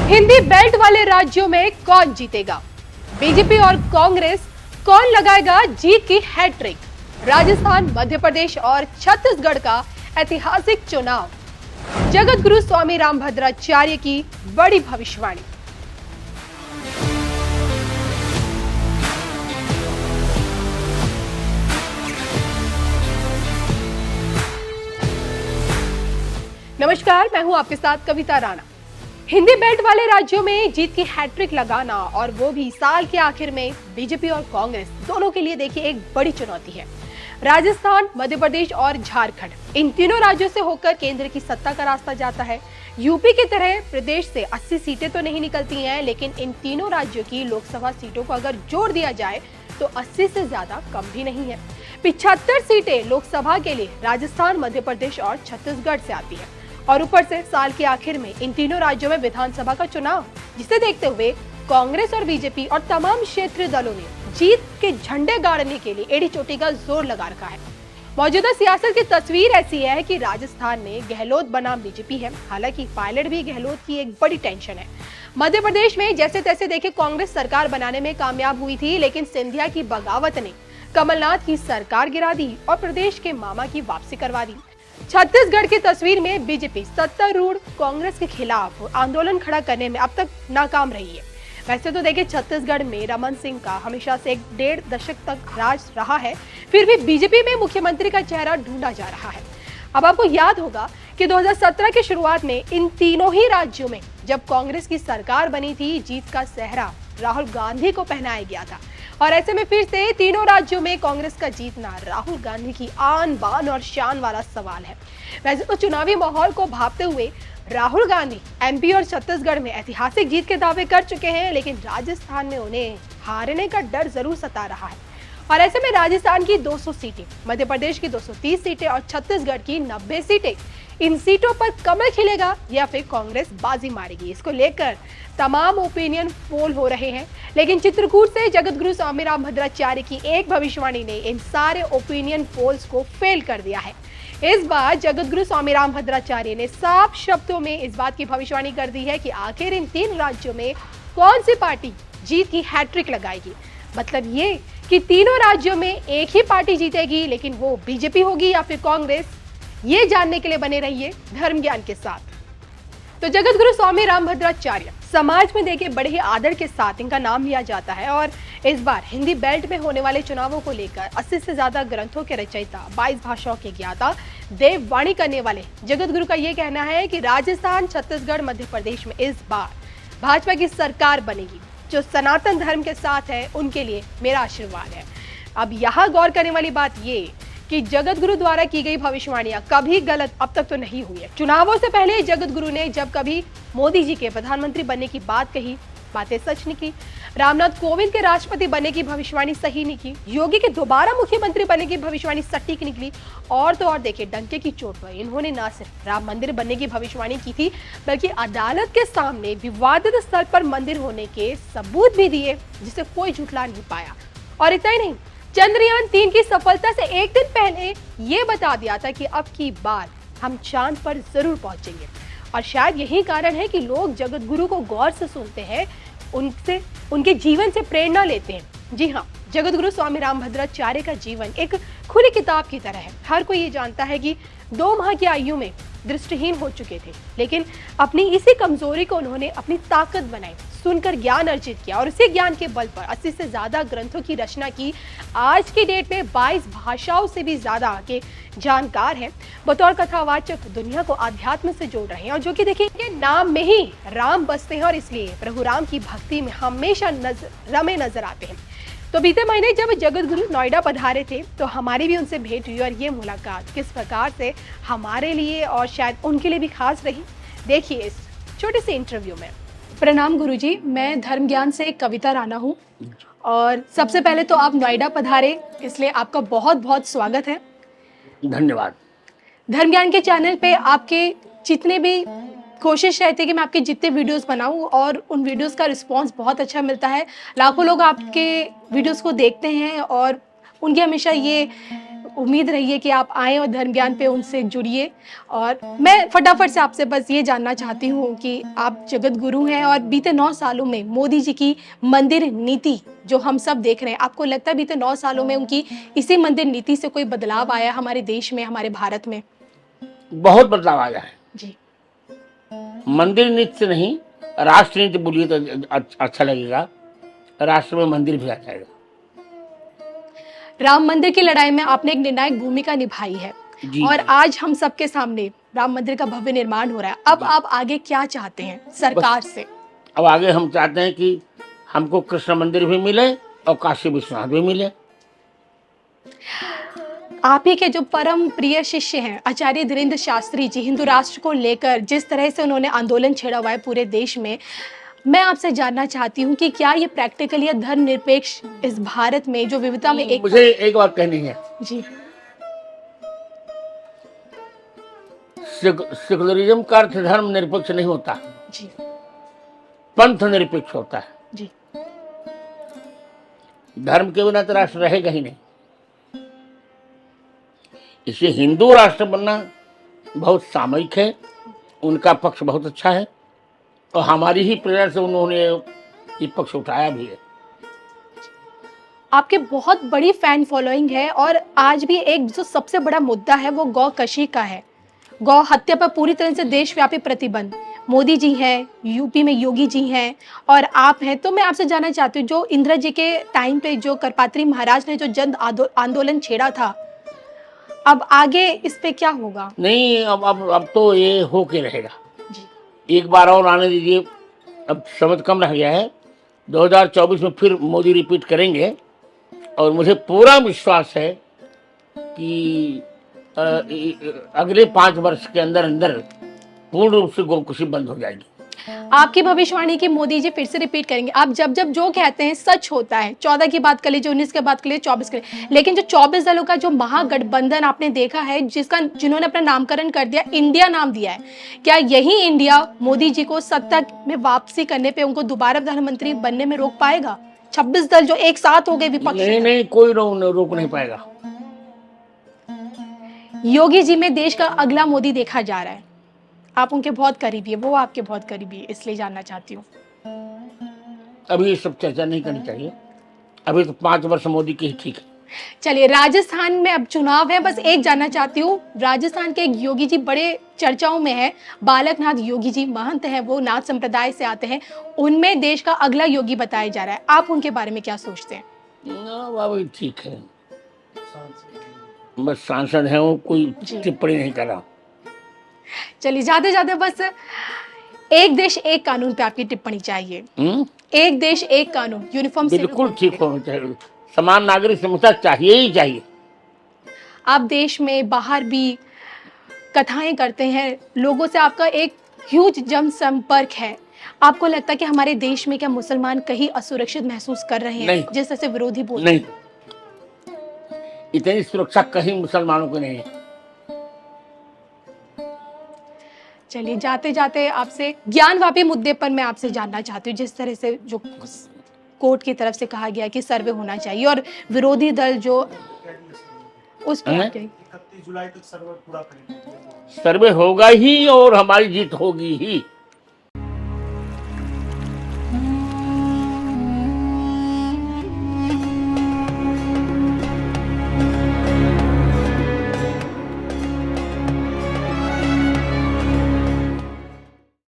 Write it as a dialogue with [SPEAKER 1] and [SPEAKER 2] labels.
[SPEAKER 1] Hindi belt वाले राज्यों में कौन जीतेगा? बीजेपी और कांग्रेस, कौन लगाएगा जीत की हैट्रिक? राजस्थान, मध्य प्रदेश और छत्तीसगढ़ का ऐतिहासिक चुनाव। जगत गुरु स्वामी रामभद्राचार्य की बड़ी भविष्यवाणी। नमस्कार, मैं हूं आपके साथ कविता राणा। हिंदी बेल्ट वाले राज्यों में जीत की हैट्रिक लगाना, और वो भी साल के आखिर में, बीजेपी और कांग्रेस दोनों के लिए देखिए एक बड़ी चुनौती है। राजस्थान, मध्य प्रदेश और झारखंड, इन तीनों राज्यों से होकर केंद्र की सत्ता का रास्ता जाता है। यूपी की तरह प्रदेश से 80 सीटें तो नहीं निकलती हैं, लेकिन इन तीनों राज्यों की लोकसभा सीटों को अगर जोड़ दिया जाए तो 80 से ज्यादा कम भी नहीं है। 75 सीटें लोकसभा के लिए राजस्थान, मध्य प्रदेश और छत्तीसगढ़ से आती है, और ऊपर से साल के आखिर में इन तीनों राज्यों में विधानसभा का चुनाव, जिसे देखते हुए कांग्रेस और बीजेपी और तमाम क्षेत्रीय दलों ने जीत के झंडे गाड़ने के लिए एड़ी चोटी का जोर लगा रखा है। मौजूदा सियासत की तस्वीर ऐसी है कि राजस्थान में गहलोत बनाम बीजेपी है, हालांकि पायलट भी गहलोत की एक बड़ी टेंशन है। मध्य प्रदेश में जैसे तैसे देखे कांग्रेस सरकार बनाने में कामयाब हुई थी, लेकिन सिंधिया की बगावत ने कमलनाथ की सरकार गिरा दी और प्रदेश के मामा की वापसी करवा दी। छत्तीसगढ़ की तस्वीर में बीजेपी सत्तारूढ़ कांग्रेस के खिलाफ आंदोलन खड़ा करने में अब तक नाकाम रही है। वैसे तो देखिए, छत्तीसगढ़ में रमन सिंह का हमेशा से एक 1.5 दशक तक राज रहा है, फिर भी बीजेपी में मुख्यमंत्री का चेहरा ढूंढा जा रहा है। अब आपको याद होगा कि 2017 की शुरुआत में इन तीनों ही राज्यों में जब कांग्रेस की सरकार बनी थी, जीत का सेहरा राहुल गांधी को पहनाया गया था, और ऐसे में फिर से तीनों राज्यों में कांग्रेस का जीतना राहुल गांधी की आन बान और शान वाला सवाल है। वैसे तो चुनावी माहौल को भांपते हुए राहुल गांधी एमपी और छत्तीसगढ़ में ऐतिहासिक जीत के दावे कर चुके हैं, लेकिन राजस्थान में उन्हें हारने का डर जरूर सता रहा है। और ऐसे में राजस्थान की 200 सीटें, मध्य प्रदेश की 230 सीटें और छत्तीसगढ़ की 90 सीटें, इन सीटों पर कमल खिलेगा या फिर कांग्रेस बाजी मारेगी, इसको लेकर तमाम ओपिनियन पोल हो रहे हैं। लेकिन चित्रकूट से जगत गुरु स्वामी रामभद्राचार्य की एक भविष्यवाणी ने इन सारे ओपिनियन पोल्स को फेल कर दिया है। इस बार जगत गुरु स्वामी रामभद्राचार्य ने साफ शब्दों में इस बात की भविष्यवाणी कर दी है कि आखिर इन 3 राज्यों में कौन सी पार्टी जीत की हैट्रिक लगाएगी। मतलब ये कि तीनों राज्यों में एक ही पार्टी जीतेगी, लेकिन वो बीजेपी होगी या फिर कांग्रेस, ये जानने के लिए बने रहिए धर्म ज्ञान के साथ। तो जगत गुरु स्वामी रामभद्राचार्य समाज में देखिए बड़े ही आदर के साथ इनका नाम लिया जाता है, और इस बार हिंदी बेल्ट में होने वाले चुनावों को लेकर 80 से ज्यादा ग्रंथों के रचयिता, 22 भाषाओं के ज्ञाता, देववाणी करने वाले जगत गुरु का ये कहना है कि राजस्थान, छत्तीसगढ़, मध्य प्रदेश में इस बार भाजपा की सरकार बनेगी। जो सनातन धर्म के साथ है उनके लिए मेरा आशीर्वाद है। अब यहाँ गौर करने वाली बात ये कि जगत गुरु द्वारा की गई भविष्यवाणियां कभी गलत अब तक तो नहीं हुई है। चुनावों से पहले जगत गुरु ने जब कभी मोदी जी के प्रधानमंत्री बनने की बात कही, बातें सच निकली। रामनाथ कोविंद के राष्ट्रपति बनने की भविष्यवाणी सही निकली। योगी के दोबारा मुख्यमंत्री बनने की भविष्यवाणी सटीक निकली। और तो और देखिए, डंके की चोट पर इन्होंने न सिर्फ राम मंदिर बनने की भविष्यवाणी की थी, बल्कि अदालत के सामने विवादित स्थल पर मंदिर होने के सबूत भी दिए, जिसे कोई झुठला नहीं पाया। और इतना ही नहीं, चंद्रयान 3 की सफलता से एक दिन पहले ये बता दिया था कि अब की बार हम चांद पर जरूर पहुंचेंगे। और शायद यही कारण है कि लोग जगत गुरु को गौर से सुनते हैं, उनसे, उनके जीवन से प्रेरणा लेते हैं। जी हाँ, जगत गुरु स्वामी रामभद्राचार्य का जीवन एक खुली किताब की तरह है। हर कोई ये जानता है कि 2 माह की आयु में दृष्टिहीन हो चुके थे, लेकिन अपनी इसी कमजोरी को उन्होंने अपनी ताकत बनाई, सुनकर ज्ञान अर्जित किया, और उसी ज्ञान के बल पर 80 से ज्यादा ग्रंथों की रचना की। आज की डेट में 22 भाषाओं से भी ज्यादा के जानकार हैं। बतौर कथावाचक दुनिया को अध्यात्म से जोड़ रहे हैं, और जो कि देखिए नाम में ही राम बसते हैं, और इसलिए प्रभु राम की भक्ति में हमेशा रमे नजर आते हैं। तो बीते महीने जब जगत गुरु नोएडा पधारे थे, तो हमारी भी उनसे भेंट हुई, और ये मुलाकात किस प्रकार से हमारे लिए और शायद उनके लिए भी खास रही, देखिए इस छोटे से इंटरव्यू में। प्रणाम गुरुजी, मैं धर्म ज्ञान से कविता राणा हूँ, और सबसे पहले तो आप नोएडा पधारे, इसलिए आपका बहुत बहुत स्वागत है।
[SPEAKER 2] धन्यवाद।
[SPEAKER 1] धर्म ज्ञान के चैनल पे आपके जितने भी कोशिश रहती है कि मैं आपके जितने वीडियोस बनाऊं, और उन वीडियोस का रिस्पांस बहुत अच्छा मिलता है। लाखों लोग आपके वीडियोस को देखते हैं, और उनकी हमेशा ये उम्मीद रही है कि आप आएँ और धर्म ज्ञान पे उनसे जुड़िए। और मैं फटाफट से आपसे बस ये जानना चाहती हूँ कि आप जगत गुरु हैं और बीते 9 सालों में मोदी जी की मंदिर नीति जो हम सब देख रहे हैं, आपको लगता है बीते 9 सालों में उनकी इसी मंदिर नीति से कोई बदलाव आया हमारे देश में, हमारे भारत में?
[SPEAKER 2] बहुत बदलाव आया है।
[SPEAKER 1] जी।
[SPEAKER 2] मंदिर नीति से नहीं, राष्ट्र नीति बोलिए तो अच्छा लगेगा। राष्ट्र में मंदिर भी आ जाएगा।
[SPEAKER 1] राम मंदिर की लड़ाई में आपने एक निर्णायक भूमिका निभाई है
[SPEAKER 2] जी,
[SPEAKER 1] और आज हम सबके सामने राम मंदिर का भव्य निर्माण हो रहा है। अब आप आगे क्या चाहते हैं सरकार से?
[SPEAKER 2] अब आगे हम चाहते हैं कि हमको कृष्ण मंदिर भी मिले और काशी विश्वनाथ भी मिले।
[SPEAKER 1] आप ही के जो परम प्रिय शिष्य हैं आचार्य धीरेन्द्र शास्त्री जी, हिंदू राष्ट्र को लेकर जिस तरह से उन्होंने आंदोलन छेड़ा हुआ है पूरे देश में, मैं आपसे जानना चाहती हूँ कि क्या ये प्रैक्टिकली या धर्मनिरपेक्ष इस भारत में जो विविधता में एक
[SPEAKER 2] मुझे एक बात कहनी है,
[SPEAKER 1] जी
[SPEAKER 2] सेकुलरिज्म का अर्थ धर्म निरपेक्ष नहीं होता,
[SPEAKER 1] जी
[SPEAKER 2] पंथ निरपेक्ष होता है।
[SPEAKER 1] जी
[SPEAKER 2] धर्म के बिना तो राष्ट्र रहेगा ही नहीं। इसलिए हिंदू राष्ट्र बनना बहुत सामयिक है, उनका पक्ष बहुत अच्छा है और हमारी ही प्रेरणा से उन्होंने ये पक्ष उठाया भी है।
[SPEAKER 1] आपके बहुत बड़ी फैन फॉलोइंग है और आज भी एक जो सबसे बड़ा मुद्दा है वो गौ कशी का है। गौ हत्या पर पूरी तरह से देशव्यापी प्रतिबंध, मोदी जी हैं, यूपी में योगी जी हैं और आप हैं। तो मैं आपसे जानना चाहती हूँ, जो इंदिरा जी के टाइम पे जो करपात्री महाराज ने जो जन आंदोलन छेड़ा था, अब आगे इस पे क्या होगा?
[SPEAKER 2] नहीं, अब तो ये हो के रहेगा।
[SPEAKER 1] जी
[SPEAKER 2] एक बार और आने दीजिए, अब समय कम रह गया है। 2024 में फिर मोदी रिपीट करेंगे और मुझे पूरा विश्वास है कि अगले 5 वर्ष के अंदर अंदर पूर्ण रूप से गोकुशी बंद हो जाएगी।
[SPEAKER 1] आपकी भविष्यवाणी की मोदी जी फिर से रिपीट करेंगे। आप जब जब जो कहते हैं सच होता है। 14 की बात कर लीजिए, 19 की बात कर लीजिए, 24 कर लीजिए, लेकिन जो 24 दलों का जो महागठबंधन आपने देखा है, जिन्होंने अपना नामकरण कर दिया, इंडिया नाम दिया है, क्या यही इंडिया मोदी जी को सत्ता में वापसी करने पे उनको दोबारा प्रधानमंत्री बनने में रोक पाएगा? 26 दल जो एक साथ हो गए विपक्ष,
[SPEAKER 2] नहीं, कोई रोक नहीं पाएगा।
[SPEAKER 1] योगी जी में देश का अगला मोदी देखा जा रहा है। आप उनके बहुत करीबी है, वो आपके बहुत करीबी है, इसलिए जानना चाहती हूँ।
[SPEAKER 2] अभी ये सब चर्चा नहीं करनी चाहिए, अभी तो 5 वर्ष मोदी के ही ठीक है।
[SPEAKER 1] चलिए, राजस्थान में अब चुनाव है, बस एक जानना चाहती हूँ। राजस्थान के एक योगी जी बड़े चर्चाओं में है, बालकनाथ योगी जी, महंत हैं, वो नाथ संप्रदाय से आते हैं, उनमें देश का अगला योगी बताया जा रहा है। आप उनके बारे में क्या सोचते हैं?
[SPEAKER 2] बाबा ठीक है, बस सांसद है वो, कोई टिप्पणी नहीं कर रहा।
[SPEAKER 1] चलिए, जाते जाते बस एक देश एक कानून पे आपकी टिप्पणी चाहिए। एक देश एक कानून, यूनिफॉर्म
[SPEAKER 2] बिल्कुल ठीक होना चाहिए, समान नागरिक संहिता चाहिए ही चाहिए।
[SPEAKER 1] आप देश में बाहर भी कथाएं करते हैं, लोगों से आपका एक ह्यूज जनसंपर्क है। आपको लगता है कि हमारे देश में क्या मुसलमान कहीं असुरक्षित महसूस कर रहे हैं? जिस तरह से विरोधी बोल
[SPEAKER 2] नहीं, इतनी सुरक्षा कहीं मुसलमानों को नहीं है।
[SPEAKER 1] चलिए, जाते जाते आपसे ज्ञानवापी मुद्दे पर मैं आपसे जानना चाहती हूँ। जिस तरह से जो कोर्ट की तरफ से कहा गया कि सर्वे होना चाहिए और विरोधी दल जो उस पर
[SPEAKER 3] 31 जुलाई तक सर्वे पूरा करेंगे।
[SPEAKER 2] सर्वे होगा ही और हमारी जीत होगी ही।